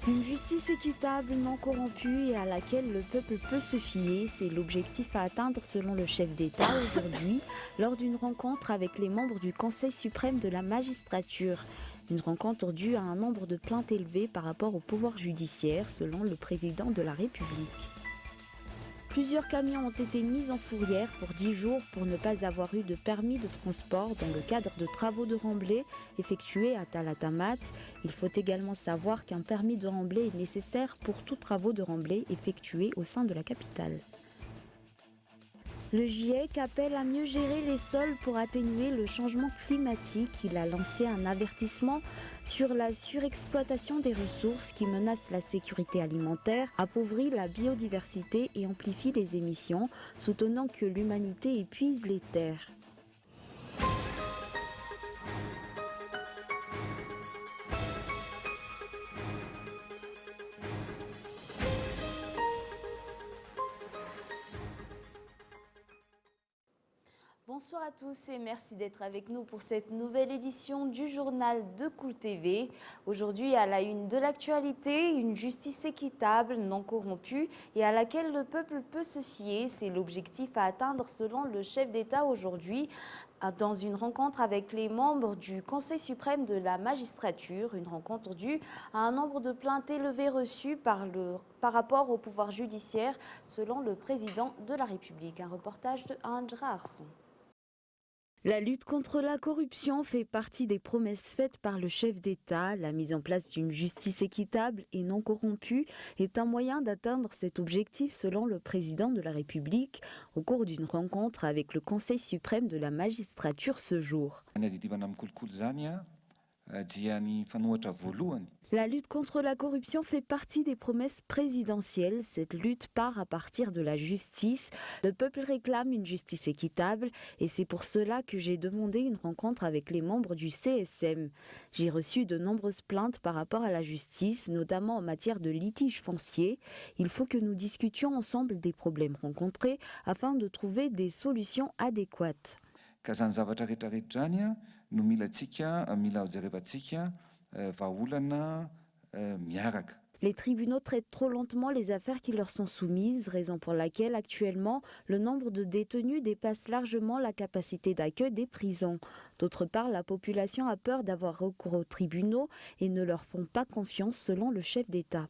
Une justice équitable, non corrompue et à laquelle le peuple peut se fier, c'est l'objectif à atteindre selon le chef d'État aujourd'hui lors d'une rencontre avec les membres du Conseil suprême de la magistrature. Une rencontre due à un nombre de plaintes élevé par rapport au pouvoir judiciaire selon le président de la République. Plusieurs camions ont été mis en fourrière pour 10 jours pour ne pas avoir eu de permis de transport dans le cadre de travaux de remblai effectués à Talatamat. Il faut également savoir qu'un permis de remblai est nécessaire pour tous travaux de remblai effectués au sein de la capitale. Le GIEC appelle à mieux gérer les sols pour atténuer le changement climatique. Il a lancé un avertissement sur la surexploitation des ressources qui menace la sécurité alimentaire, appauvrit la biodiversité et amplifie les émissions, soutenant que l'humanité épuise les terres. Bonsoir à tous et merci d'être avec nous pour cette nouvelle édition du journal de Cool TV. Aujourd'hui, à la une de l'actualité, une justice équitable, non corrompue et à laquelle le peuple peut se fier. C'est l'objectif à atteindre selon le chef d'État aujourd'hui dans une rencontre avec les membres du Conseil suprême de la magistrature. Une rencontre due à un nombre de plaintes élevées reçues par rapport au pouvoir judiciaire selon le président de la République. Un reportage de Andra Arson. La lutte contre la corruption fait partie des promesses faites par le chef d'État. La mise en place d'une justice équitable et non corrompue est un moyen d'atteindre cet objectif selon le président de la République au cours d'une rencontre avec le Conseil suprême de la magistrature ce jour. La lutte contre la corruption fait partie des promesses présidentielles. Cette lutte part à partir de la justice. Le peuple réclame une justice équitable et c'est pour cela que j'ai demandé une rencontre avec les membres du CSM. J'ai reçu de nombreuses plaintes par rapport à la justice, notamment en matière de litiges fonciers. Il faut que nous discutions ensemble des problèmes rencontrés afin de trouver des solutions adéquates. Les tribunaux traitent trop lentement les affaires qui leur sont soumises, raison pour laquelle actuellement le nombre de détenus dépasse largement la capacité d'accueil des prisons. D'autre part, la population a peur d'avoir recours aux tribunaux et ne leur font pas confiance selon le chef d'État.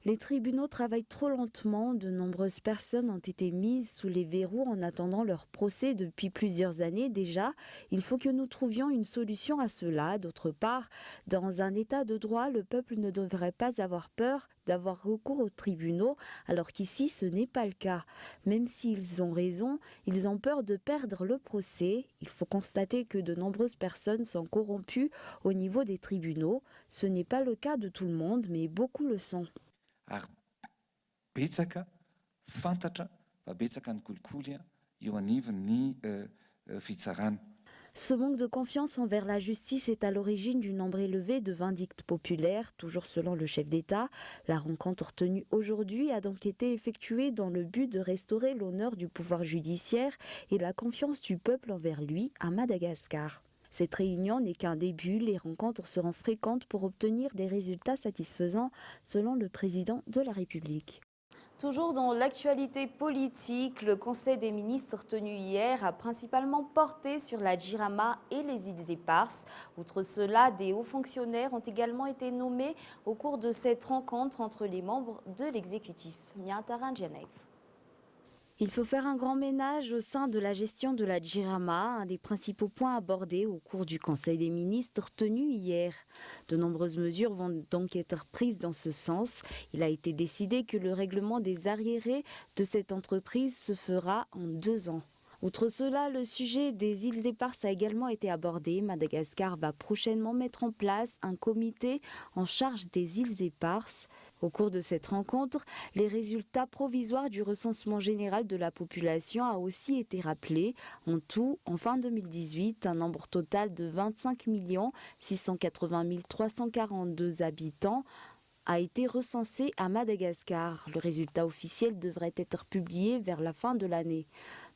Les tribunaux travaillent trop lentement. De nombreuses personnes ont été mises sous les verrous en attendant leur procès depuis plusieurs années déjà. Il faut que nous trouvions une solution à cela. D'autre part, dans un état de droit, le peuple ne devrait pas avoir peur d'avoir recours aux tribunaux, alors qu'ici ce n'est pas le cas. Même s'ils ont raison, ils ont peur de perdre le procès. Il faut constater que de nombreuses personnes sont corrompues au niveau des tribunaux. Ce n'est pas le cas de tout le monde, mais beaucoup le sont. Ce manque de confiance envers la justice est à l'origine du nombre élevé de vindictes populaires, toujours selon le chef d'État. La rencontre tenue aujourd'hui a donc été effectuée dans le but de restaurer l'honneur du pouvoir judiciaire et la confiance du peuple envers lui à Madagascar. Cette réunion n'est qu'un début, les rencontres seront fréquentes pour obtenir des résultats satisfaisants selon le président de la République. Toujours dans l'actualité politique, le Conseil des ministres tenu hier a principalement porté sur la Jirama et les îles Éparses. Outre cela, des hauts fonctionnaires ont également été nommés au cours de cette rencontre entre les membres de l'exécutif. Miantaran Genève. Il faut faire un grand ménage au sein de la gestion de la Jirama, un des principaux points abordés au cours du Conseil des ministres tenu hier. De nombreuses mesures vont donc être prises dans ce sens. Il a été décidé que le règlement des arriérés de cette entreprise se fera en 2 ans. Outre cela, le sujet des îles Éparses a également été abordé. Madagascar va prochainement mettre en place un comité en charge des îles Éparses. Au cours de cette rencontre, les résultats provisoires du recensement général de la population a aussi été rappelé. En tout, en fin 2018, un nombre total de 25 680 342 habitants a été recensé à Madagascar. Le résultat officiel devrait être publié vers la fin de l'année.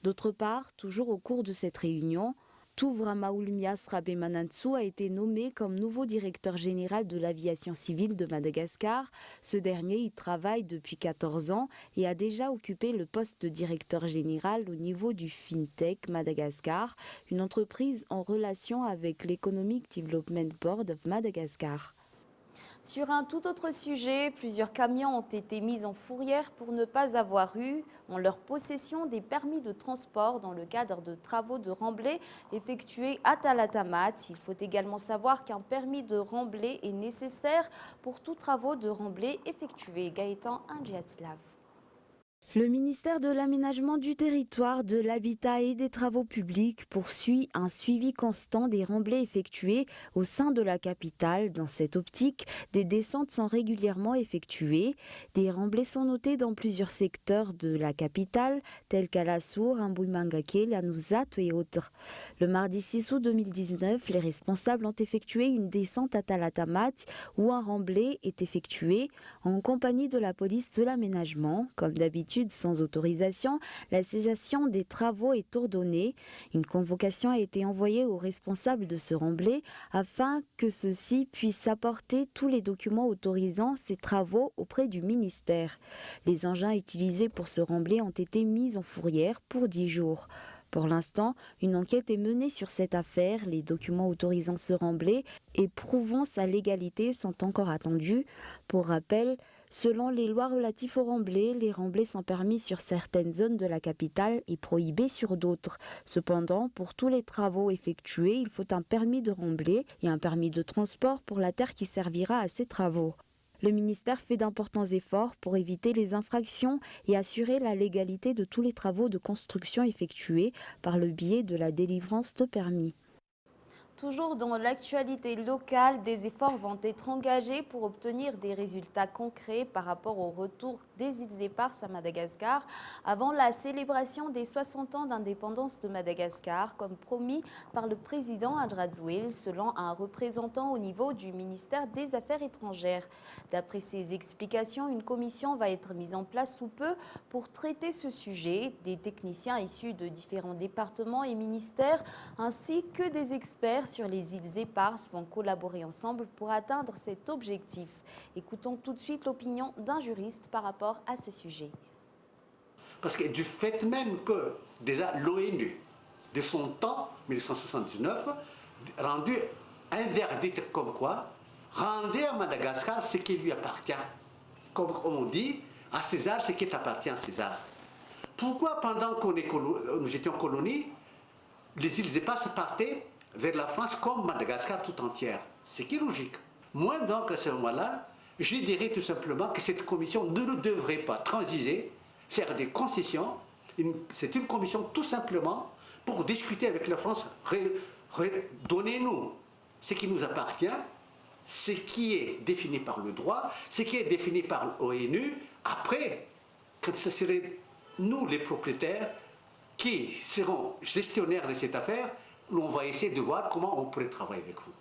D'autre part, toujours au cours de cette réunion, Touvrama Oulmias Rabemanantsu a été nommé comme nouveau directeur général de l'aviation civile de Madagascar. Ce dernier y travaille depuis 14 ans et a déjà occupé le poste de directeur général au niveau du FinTech Madagascar, une entreprise en relation avec l'Economic Development Board of Madagascar. Sur un tout autre sujet, plusieurs camions ont été mis en fourrière pour ne pas avoir eu en leur possession des permis de transport dans le cadre de travaux de remblai effectués à Talatamat. Il faut également savoir qu'un permis de remblai est nécessaire pour tous travaux de remblai effectués. Gaëtan Indjiatslav. Le ministère de l'Aménagement du Territoire, de l'Habitat et des Travaux publics poursuit un suivi constant des remblais effectués au sein de la capitale. Dans cette optique, des descentes sont régulièrement effectuées. Des remblais sont notés dans plusieurs secteurs de la capitale, tels qu'Alassour, Mbouimangake, Lanuzat et autres. Le mardi 6 août 2019, les responsables ont effectué une descente à Talatamat où un remblai est effectué en compagnie de la police de l'aménagement. Comme d'habitude, sans autorisation, la cessation des travaux est ordonnée. Une convocation a été envoyée aux responsables de ce remblai afin que ceux-ci puissent apporter tous les documents autorisant ces travaux auprès du ministère. Les engins utilisés pour ce remblai ont été mis en fourrière pour 10 jours. Pour l'instant, une enquête est menée sur cette affaire. Les documents autorisant ce remblai et prouvant sa légalité sont encore attendus. Pour rappel, selon les lois relatives aux remblais, les remblais sont permis sur certaines zones de la capitale et prohibés sur d'autres. Cependant, pour tous les travaux effectués, il faut un permis de remblai et un permis de transport pour la terre qui servira à ces travaux. Le ministère fait d'importants efforts pour éviter les infractions et assurer la légalité de tous les travaux de construction effectués par le biais de la délivrance de permis. Toujours dans l'actualité locale, des efforts vont être engagés pour obtenir des résultats concrets par rapport au retour des îles éparses à Madagascar avant la célébration des 60 ans d'indépendance de Madagascar, comme promis par le président Andrazoul, selon un représentant au niveau du ministère des Affaires étrangères. D'après ses explications, une commission va être mise en place sous peu pour traiter ce sujet. Des techniciens issus de différents départements et ministères, ainsi que des experts sur les îles éparses vont collaborer ensemble pour atteindre cet objectif. Écoutons tout de suite l'opinion d'un juriste par rapport à ce sujet. Parce que du fait même que déjà l'ONU, de son temps, 1979, rendu un verdict comme quoi, rendez à Madagascar ce qui lui appartient. Comme on dit, à César ce qui appartient à César. Pourquoi pendant que nous étions colonie, les îles éparses partaient vers la France comme Madagascar tout entière? C'est qui est logique. Moi donc à ce moment-là, je dirais tout simplement que cette commission ne devrait pas transiger, faire des concessions. C'est une commission tout simplement pour discuter avec la France, donnez-nous ce qui nous appartient, ce qui est défini par le droit, ce qui est défini par l'ONU. Après, quand ce serait nous les propriétaires qui seront gestionnaires de cette affaire, on va essayer de voir comment on pourrait travailler avec vous.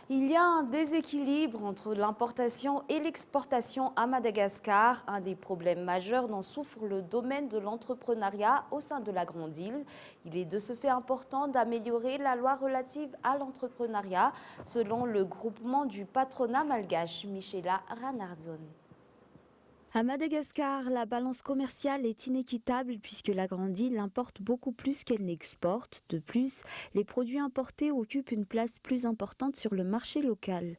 Il y a un déséquilibre entre l'importation et l'exportation à Madagascar, un des problèmes majeurs dont souffre le domaine de l'entrepreneuriat au sein de la Grande Île. Il est de ce fait important d'améliorer la loi relative à l'entrepreneuriat, selon le groupement du patronat malgache, Michela Ranardzon. À Madagascar, la balance commerciale est inéquitable puisque la Grande Île importe beaucoup plus qu'elle n'exporte. De plus, les produits importés occupent une place plus importante sur le marché local.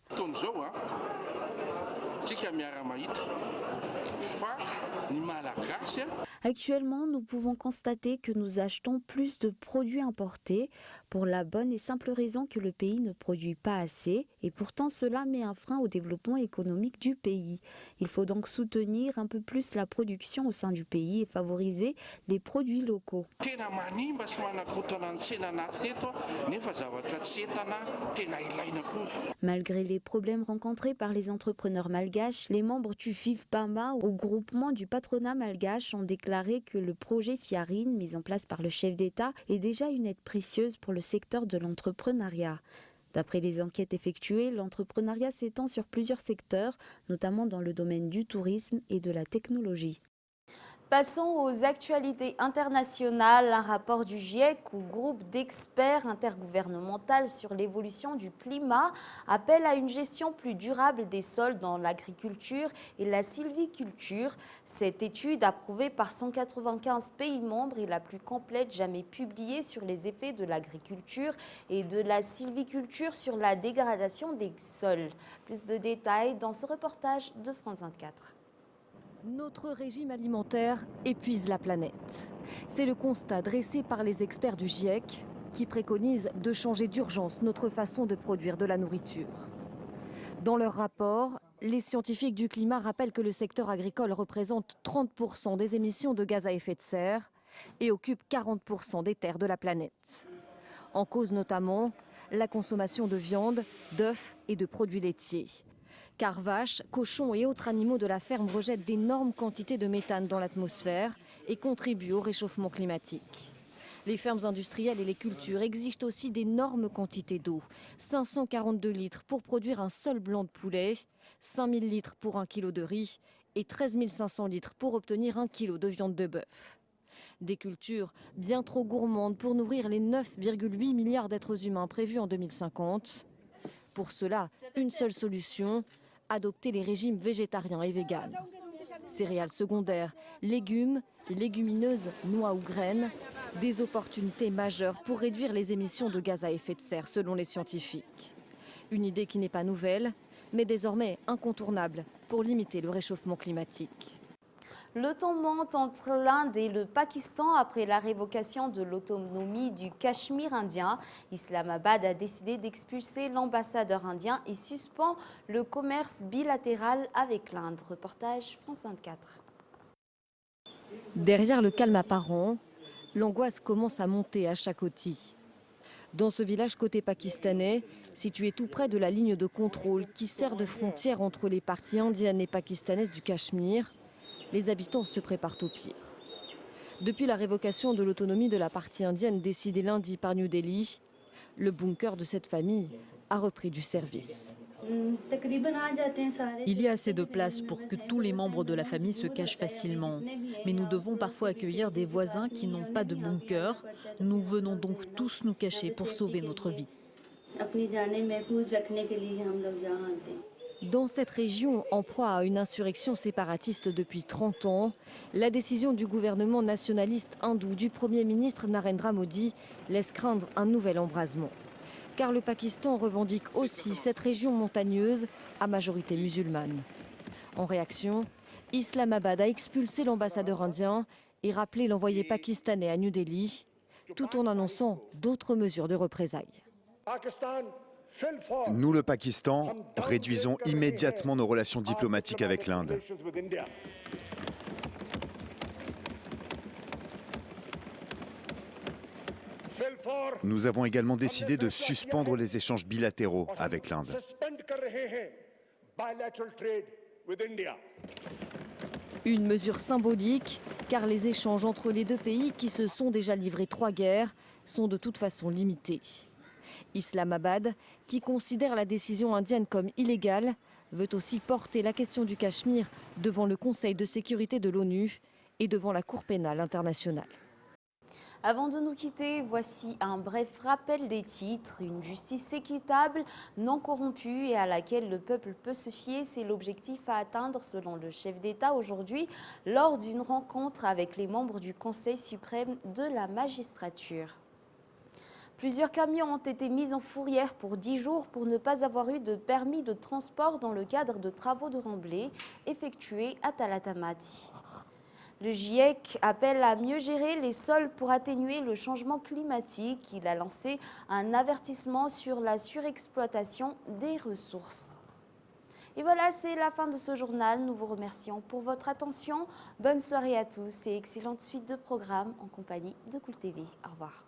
Actuellement, nous pouvons constater que nous achetons plus de produits importés pour la bonne et simple raison que le pays ne produit pas assez et pourtant cela met un frein au développement économique du pays. Il faut donc soutenir un peu plus la production au sein du pays et favoriser les produits locaux. Malgré les problèmes rencontrés par les entrepreneurs malgaches, les membres du FIV-PAMA au groupement du patronat malgache ont déclaré que le projet Fiarine, mis en place par le chef d'État, est déjà une aide précieuse pour le secteur de l'entrepreneuriat. D'après les enquêtes effectuées, l'entrepreneuriat s'étend sur plusieurs secteurs, notamment dans le domaine du tourisme et de la technologie. Passons aux actualités internationales. Un rapport du GIEC, ou groupe d'experts intergouvernemental sur l'évolution du climat, appelle à une gestion plus durable des sols dans l'agriculture et la sylviculture. Cette étude, approuvée par 195 pays membres, est la plus complète jamais publiée sur les effets de l'agriculture et de la sylviculture sur la dégradation des sols. Plus de détails dans ce reportage de France 24. Notre régime alimentaire épuise la planète. C'est le constat dressé par les experts du GIEC qui préconisent de changer d'urgence notre façon de produire de la nourriture. Dans leur rapport, les scientifiques du climat rappellent que le secteur agricole représente 30% des émissions de gaz à effet de serre et occupe 40% des terres de la planète. En cause notamment la consommation de viande, d'œufs et de produits laitiers. Car vaches, cochons et autres animaux de la ferme rejettent d'énormes quantités de méthane dans l'atmosphère et contribuent au réchauffement climatique. Les fermes industrielles et les cultures exigent aussi d'énormes quantités d'eau. 542 litres pour produire un seul blanc de poulet, 5000 litres pour 1 kilo de riz et 13 500 litres pour obtenir 1 kilo de viande de bœuf. Des cultures bien trop gourmandes pour nourrir les 9,8 milliards d'êtres humains prévus en 2050. Pour cela, une seule solution, adopter les régimes végétariens et véganes. Céréales secondaires, légumes, légumineuses, noix ou graines, des opportunités majeures pour réduire les émissions de gaz à effet de serre selon les scientifiques. Une idée qui n'est pas nouvelle, mais désormais incontournable pour limiter le réchauffement climatique. Le ton monte entre l'Inde et le Pakistan après la révocation de l'autonomie du Cachemire indien. Islamabad a décidé d'expulser l'ambassadeur indien et suspend le commerce bilatéral avec l'Inde. Reportage France 24. Derrière le calme apparent, l'angoisse commence à monter à Chakoti. Dans ce village côté pakistanais, situé tout près de la ligne de contrôle qui sert de frontière entre les parties indiennes et pakistanaises du Cachemire, les habitants se préparent au pire. Depuis la révocation de l'autonomie de la partie indienne décidée lundi par New Delhi, le bunker de cette famille a repris du service. Il y a assez de place pour que tous les membres de la famille se cachent facilement. Mais nous devons parfois accueillir des voisins qui n'ont pas de bunker. Nous venons donc tous nous cacher pour sauver notre vie. Dans cette région, en proie à une insurrection séparatiste depuis 30 ans, la décision du gouvernement nationaliste hindou du Premier ministre Narendra Modi laisse craindre un nouvel embrasement. Car le Pakistan revendique aussi cette région montagneuse à majorité musulmane. En réaction, Islamabad a expulsé l'ambassadeur indien et rappelé l'envoyé pakistanais à New Delhi, tout en annonçant d'autres mesures de représailles. Nous, le Pakistan, réduisons immédiatement nos relations diplomatiques avec l'Inde. Nous avons également décidé de suspendre les échanges bilatéraux avec l'Inde. Une mesure symbolique, car les échanges entre les deux pays qui se sont déjà livrés 3 guerres sont de toute façon limités. Islamabad, qui considère la décision indienne comme illégale, veut aussi porter la question du Cachemire devant le Conseil de sécurité de l'ONU et devant la Cour pénale internationale. Avant de nous quitter, voici un bref rappel des titres. Une justice équitable, non corrompue et à laquelle le peuple peut se fier, c'est l'objectif à atteindre selon le chef d'État aujourd'hui lors d'une rencontre avec les membres du Conseil suprême de la magistrature. Plusieurs camions ont été mis en fourrière pour 10 jours pour ne pas avoir eu de permis de transport dans le cadre de travaux de remblai effectués à Talatamati. Le GIEC appelle à mieux gérer les sols pour atténuer le changement climatique. Il a lancé un avertissement sur la surexploitation des ressources. Et voilà, c'est la fin de ce journal. Nous vous remercions pour votre attention. Bonne soirée à tous et excellente suite de programmes en compagnie de Cool TV. Au revoir.